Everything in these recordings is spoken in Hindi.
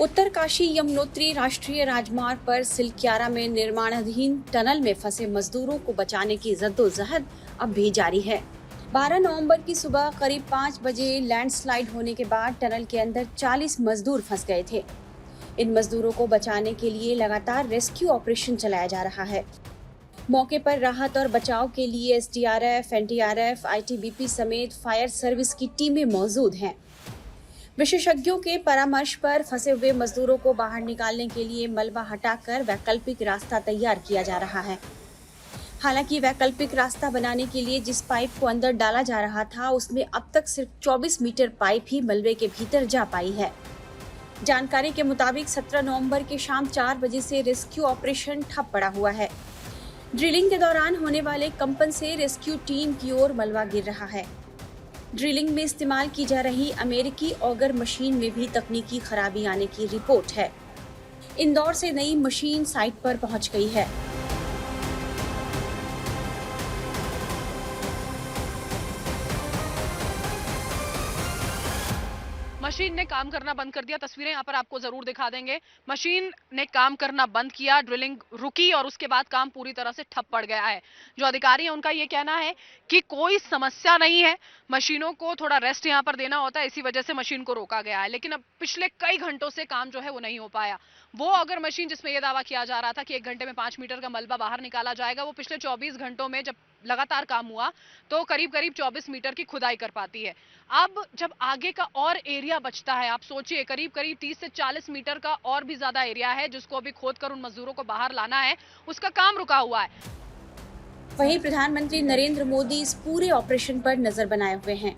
उत्तरकाशी यमुनोत्री राष्ट्रीय राजमार्ग पर सिलक्यारा में निर्माणाधीन टनल में फंसे मजदूरों को बचाने की जद्दोजहद अब भी जारी है। 12 नवंबर की सुबह करीब 5 बजे लैंडस्लाइड होने के बाद टनल के अंदर 40 मजदूर फंस गए थे। इन मजदूरों को बचाने के लिए लगातार रेस्क्यू ऑपरेशन चलाया जा रहा है। मौके पर राहत और बचाव के लिए एसडीआरएफ, एनडीआरएफ, आईटीबीपी समेत फायर सर्विस की टीमें मौजूद हैं। विशेषज्ञों के परामर्श पर फंसे हुए मजदूरों को बाहर निकालने के लिए मलबा हटाकर वैकल्पिक रास्ता तैयार किया जा रहा है। हालांकि वैकल्पिक रास्ता बनाने के लिए जिस पाइप को अंदर डाला जा रहा था, उसमें अब तक सिर्फ 24 मीटर पाइप ही मलबे के भीतर जा पाई है। जानकारी के मुताबिक 17 नवंबर के शाम 4 बजे से रेस्क्यू ऑपरेशन ठप पड़ा हुआ है। ड्रिलिंग के दौरान होने वाले कंपन से रेस्क्यू टीम की ओर मलबा गिर रहा है। ड्रिलिंग में इस्तेमाल की जा रही अमेरिकी ऑगर मशीन में भी तकनीकी खराबी आने की रिपोर्ट है। इंदौर से नई मशीन साइट पर पहुंच गई है। मशीन ने काम करना बंद कर दिया। तस्वीरें यहाँ पर आपको जरूर दिखा देंगे। मशीन ने काम करना बंद किया, ड्रिलिंग रुकी और उसके बाद काम पूरी तरह से ठप पड़ गया है। जो अधिकारी हैं उनका ये कहना है कि कोई समस्या नहीं है, मशीनों को थोड़ा रेस्ट यहाँ पर देना होता है, इसी वजह से मशीन को रोका गया है। लेकिन अब पिछले कई घंटों से काम जो है वो नहीं हो पाया। वो अगर मशीन जिसमें यह दावा किया जा रहा था कि 1 घंटे में 5 मीटर का मलबा बाहर निकाला जाएगा, वो पिछले 24 घंटों में जब लगातार काम हुआ तो करीब करीब 24 मीटर की खुदाई कर पाती है। अब जब आगे का और एरिया बचता है, आप सोचिए करीब करीब 30 से 40 मीटर का और भी ज्यादा एरिया है जिसको अभी खोदकर उन मजदूरों को बाहर लाना है, उसका काम रुका हुआ है। वहीं प्रधानमंत्री नरेंद्र मोदी इस पूरे ऑपरेशन पर नजर बनाए हुए हैं।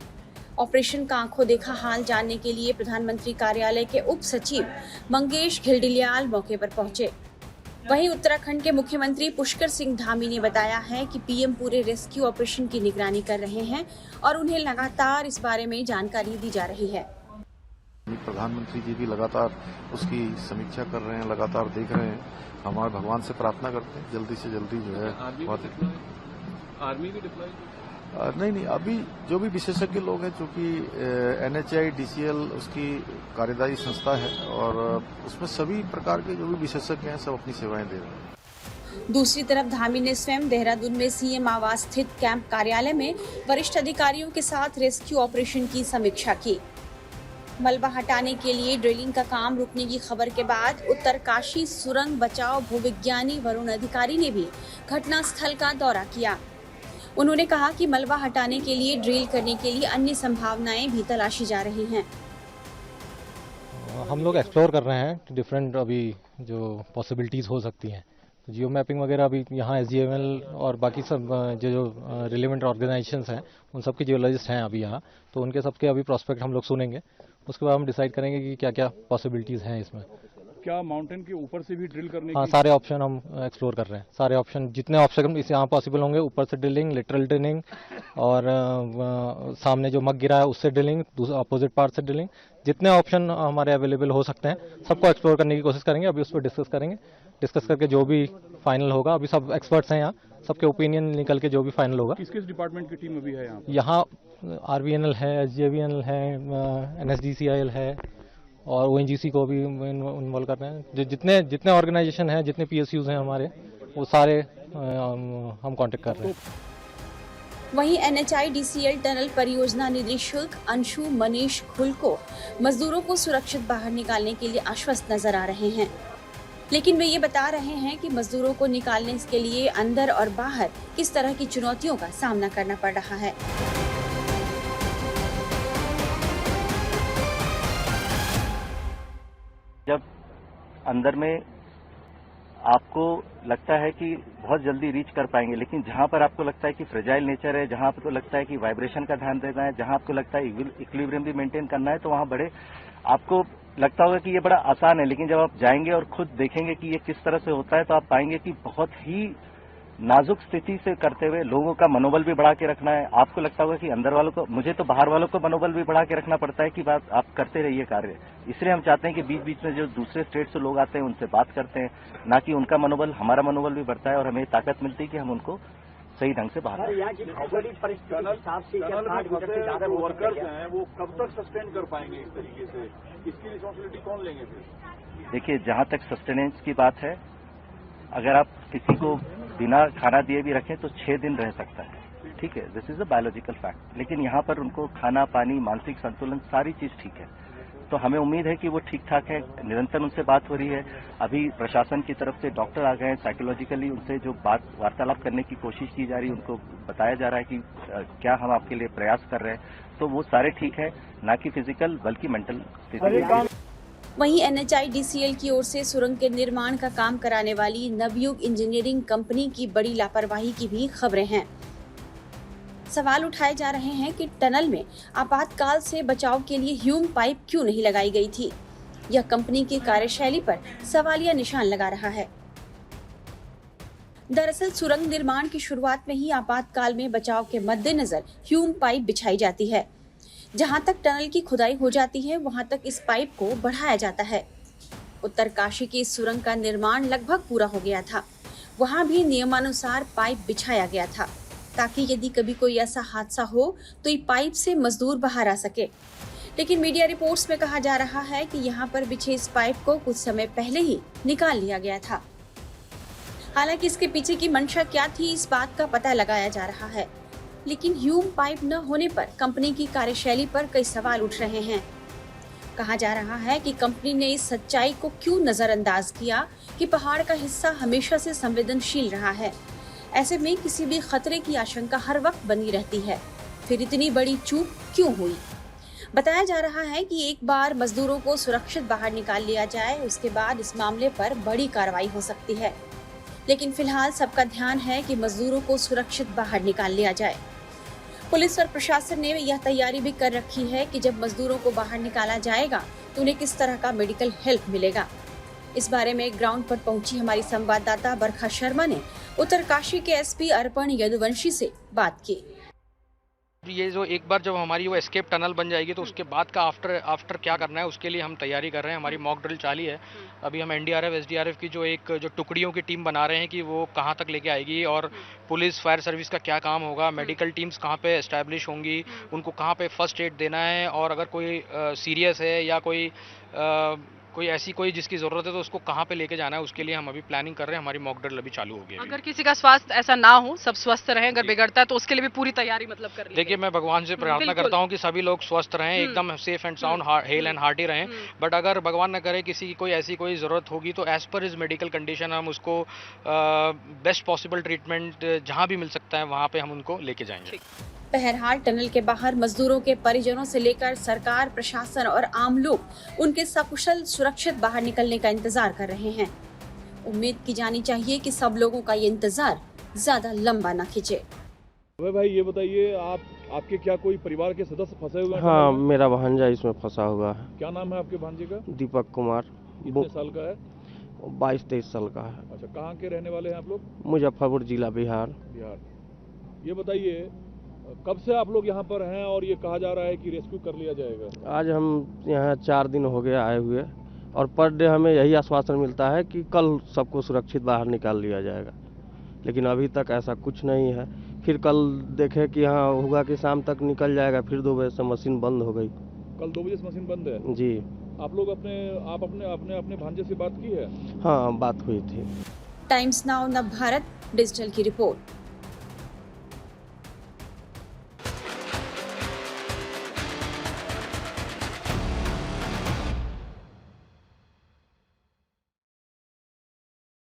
ऑपरेशन का आंखों देखा हाल जानने के लिए प्रधानमंत्री कार्यालय के उप सचिव मंगेश घिल्डियाल मौके पर पहुंचे। वहीं उत्तराखंड के मुख्यमंत्री पुष्कर सिंह धामी ने बताया है कि पीएम पूरे रेस्क्यू ऑपरेशन की निगरानी कर रहे हैं और उन्हें लगातार इस बारे में जानकारी दी जा रही है। प्रधानमंत्री जी भी लगातार उसकी समीक्षा कर रहे हैं, लगातार देख रहे हैं। हमारे भगवान से प्रार्थना करते हैं जल्दी से जल्दी जो है आर्मी भी डिप्लॉय नहीं, अभी जो भी विशेषज्ञ लोग हैं, चूंकि एनएचआई डीसीएल उसकी कार्यदायी संस्था है और उसमें सभी प्रकार के जो भी विशेषज्ञ हैं सब अपनी सेवाएं दे रहे हैं। दूसरी तरफ धामी ने स्वयं देहरादून में सीएम आवास स्थित कैंप कार्यालय में वरिष्ठ अधिकारियों के साथ रेस्क्यू ऑपरेशन की समीक्षा की। मलबा हटाने के लिए ड्रिलिंग का काम रुकने की खबर के बाद उत्तरकाशी सुरंग बचाव भूविज्ञानी वरुण अधिकारी ने भी घटनास्थल का दौरा किया। उन्होंने कहा कि मलबा हटाने के लिए ड्रिल करने के लिए अन्य संभावनाएं भी तलाशी जा रही हैं। हम लोग एक्सप्लोर कर रहे हैं डिफरेंट अभी जो पॉसिबिलिटीज़ हो सकती हैं। तो जियो मैपिंग वगैरह अभी यहाँ एसजीएमएल और बाकी सब जो रिलेवेंट ऑर्गेनाइजेशंस हैं उन सब के जियोलॉजिस्ट हैं अभी यहाँ, तो उनके सबके अभी प्रोस्पेक्ट हम लोग सुनेंगे। उसके बाद हम डिसाइड करेंगे कि क्या क्या पॉसिबिलिटीज़ हैं इसमें। क्या माउंटेन के ऊपर से भी ड्रिल करने हाँ, सारे ऑप्शन हम एक्सप्लोर कर रहे हैं। सारे ऑप्शन जितने ऑप्शन इस यहाँ पॉसिबल होंगे, ऊपर से ड्रिलिंग, लिटरल ड्रिलिंग और सामने जो मग गिरा है उससे ड्रिलिंग, अपोजिट पार्ट से ड्रिलिंग, जितने ऑप्शन हमारे अवेलेबल हो सकते हैं सबको एक्सप्लोर करने की कोशिश करेंगे। अभी उस पर डिस्कस करेंगे, डिस्कस करके जो भी फाइनल होगा, अभी सब एक्सपर्ट्स हैं यहाँ, सबके ओपिनियन निकल के जो भी फाइनल होगा। किस किस डिपार्टमेंट की टीम अभी है यहाँ? आरवीएनएल है, एसजेवीएनएल है, एनएसडीसीआईएल है और ओएनजीसी को भी इन्वॉल्व कर रहे हैं। जितने ऑर्गेनाइजेशन हैं, जितने पीएसयूज हैं हमारे, वो सारे हम कांटेक्ट कर रहे हैं। वहीं एनएचआईडीसीएल टनल परियोजना निदेशक अंशु मनीष खुल को मजदूरों को सुरक्षित बाहर निकालने के लिए आश्वस्त नजर आ रहे हैं, लेकिन वे ये बता रहे हैं कि मजदूरों को निकालने के लिए अंदर और बाहर किस तरह की चुनौतियों का सामना करना पड़ रहा है। जब अंदर में आपको लगता है कि बहुत जल्दी रीच कर पाएंगे, लेकिन जहां पर आपको लगता है कि फ्रेजाइल नेचर है, जहां आपको लगता है कि वाइब्रेशन का ध्यान देना है, जहां आपको लगता है इक्विलिब्रियम भी मेंटेन करना है, तो वहां बड़े आपको लगता होगा कि ये बड़ा आसान है। लेकिन जब आप जाएंगे और खुद देखेंगे कि ये किस तरह से होता है, तो आप पाएंगे कि बहुत ही नाजुक स्थिति से करते हुए लोगों का मनोबल भी बढ़ा के रखना है। आपको लगता होगा कि अंदर वालों को, मुझे तो बाहर वालों को मनोबल भी बढ़ा के रखना पड़ता है कि बात आप करते रहिए कार्य। इसलिए हम चाहते हैं कि बीच बीच में जो दूसरे स्टेट से लोग आते हैं उनसे बात करते हैं, ना कि उनका मनोबल, हमारा मनोबल भी बढ़ता है और हमें ताकत मिलती है कि हम उनको सही ढंग से बाहर। यहाँ की भौगोलिक परिस्थिति के हिसाब से वर्कर्स हैं वो कब तक सस्टेन कर पाएंगे इस तरीके से? इसकी रिस्पॉन्सिबिलिटी कौन लेंगे फिर? देखिए, जहां तक सस्टेनेंस की बात है, अगर आप किसी को बिना खाना दिए भी रखें तो 6 दिन रह सकता है, ठीक है, this is a biological fact. लेकिन यहाँ पर उनको खाना पानी, मानसिक संतुलन, सारी चीज ठीक है, तो हमें उम्मीद है कि वो ठीक ठाक है। निरंतर उनसे बात हो रही है। अभी प्रशासन की तरफ से डॉक्टर आ गए हैं, साइकोलॉजिकली उनसे जो बात वार्तालाप करने की कोशिश की जा रही है, उनको बताया जा रहा है कि क्या हम आपके लिए प्रयास कर रहे हैं, तो वो सारे ठीक है, ना कि फिजिकल बल्कि मेंटल स्थिति। वहीं NHIDCL की ओर से सुरंग के निर्माण का काम कराने वाली नवयुग इंजीनियरिंग कंपनी की बड़ी लापरवाही की भी खबरें हैं। सवाल उठाए जा रहे हैं कि टनल में आपातकाल से बचाव के लिए ह्यूम पाइप क्यों नहीं लगाई गई थी। यह कंपनी की कार्यशैली पर सवालिया निशान लगा रहा है। दरअसल सुरंग निर्माण की शुरुआत में ही आपातकाल में बचाव के मद्देनजर ह्यूम पाइप बिछाई जाती है। जहां तक टनल की खुदाई हो जाती है, वहां तक इस पाइप को बढ़ाया जाता है। उत्तरकाशी की इस सुरंग का निर्माण लगभग पूरा हो गया था। वहां भी नियमानुसार पाइप बिछाया गया था, ताकि यदि कभी कोई ऐसा हादसा हो तो ये पाइप से मजदूर बाहर आ सके। लेकिन मीडिया रिपोर्ट्स में कहा जा रहा है कि यहाँ पर बिछे इस पाइप को कुछ समय पहले ही निकाल लिया गया था। हालांकि इसके पीछे की मंशा क्या थी, इस बात का पता लगाया जा रहा है। लेकिन ह्यूम पाइप न होने पर कंपनी की कार्यशैली पर कई सवाल उठ रहे हैं। कहा जा रहा है कि कंपनी ने इस सच्चाई को क्यों नजरअंदाज किया कि पहाड़ का हिस्सा हमेशा से संवेदनशील रहा है। ऐसे में किसी भी खतरे की आशंका हर वक्त बनी रहती है। फिर इतनी बड़ी चूक क्यों हुई? बताया जा रहा है कि एक बार मजदूरों को सुरक्षित बाहर निकाल लिया जाए, उसके बाद इस मामले पर बड़ी कार्रवाई हो सकती है। लेकिन फिलहाल सबका ध्यान है कि मजदूरों को सुरक्षित बाहर निकाल लिया जाए। पुलिस और प्रशासन ने यह तैयारी भी कर रखी है कि जब मजदूरों को बाहर निकाला जाएगा तो उन्हें किस तरह का मेडिकल हेल्प मिलेगा। इस बारे में ग्राउंड पर पहुंची हमारी संवाददाता बरखा शर्मा ने उत्तरकाशी के SP अर्पण यदुवंशी से बात की। ये जो एक बार जब हमारी वो एस्केप टनल बन जाएगी तो उसके बाद का आफ्टर क्या करना है, उसके लिए हम तैयारी कर रहे हैं। हमारी मॉक ड्रिल चाली है। अभी हम NDRF SDRF की जो टुकड़ियों की टीम बना रहे हैं कि वो कहाँ तक लेके आएगी और पुलिस फायर सर्विस का क्या काम होगा, मेडिकल टीम्स कहाँ पे एस्टैब्लिश होंगी, उनको कहाँ पे फर्स्ट एड देना है, और अगर कोई सीरियस है या कोई ऐसी कोई जिसकी ज़रूरत है तो उसको कहाँ पे लेके जाना है, उसके लिए हम अभी प्लानिंग कर रहे हैं। हमारी मॉक ड्रिल अभी चालू हो गई है। अगर किसी का स्वास्थ्य ऐसा ना हो, सब स्वस्थ रहें, अगर बिगड़ता है तो उसके लिए भी पूरी तैयारी मतलब कर ली। देखिए, मैं भगवान से प्रार्थना करता हूँ कि सभी लोग स्वस्थ रहें, एकदम safe and sound, hello and hearty रहें। बट अगर भगवान न करे किसी की कोई ऐसी कोई ज़रूरत होगी तो as per is medical condition हम उसको बेस्ट पॉसिबल ट्रीटमेंट जहाँ भी मिल सकता है वहाँ पे हम उनको लेके जाएंगे। बहरहाल टनल के बाहर मजदूरों के परिजनों से लेकर सरकार, प्रशासन और आम लोग उनके सकुशल सुरक्षित बाहर निकलने का इंतजार कर रहे हैं। उम्मीद की जानी चाहिए कि सब लोगों का ये इंतजार ज्यादा लंबा न खींचे। भाई ये बताइए, आपके क्या कोई परिवार के सदस्य फंसे हुए हैं? हाँ, मेरा भांजा इसमें फंसा हुआ है। क्या नाम है आपके भांजे का? दीपक कुमार। कितने साल का है? 22-23 साल का है। अच्छा, कहाँ के रहने वाले हैं आप लोग? मुजफ्फरपुर जिला, बिहार। ये बताइए, कब से आप लोग यहाँ पर हैं और ये कहा जा रहा है कि रेस्क्यू कर लिया जाएगा? आज हम यहाँ 4 दिन हो गए आए हुए, और पर डे हमें यही आश्वासन मिलता है कि कल सबको सुरक्षित बाहर निकाल लिया जाएगा, लेकिन अभी तक ऐसा कुछ नहीं है। फिर कल देखे कि हाँ होगा कि शाम तक निकल जाएगा, फिर 2 बजे से मशीन बंद हो गई। कल 2 बजे से मशीन बंद है? जी। आप लोग अपने भांजे से बात की है? हाँ, बात हुई थी। टाइम्स नाउ नव भारत डिजिटल की रिपोर्ट।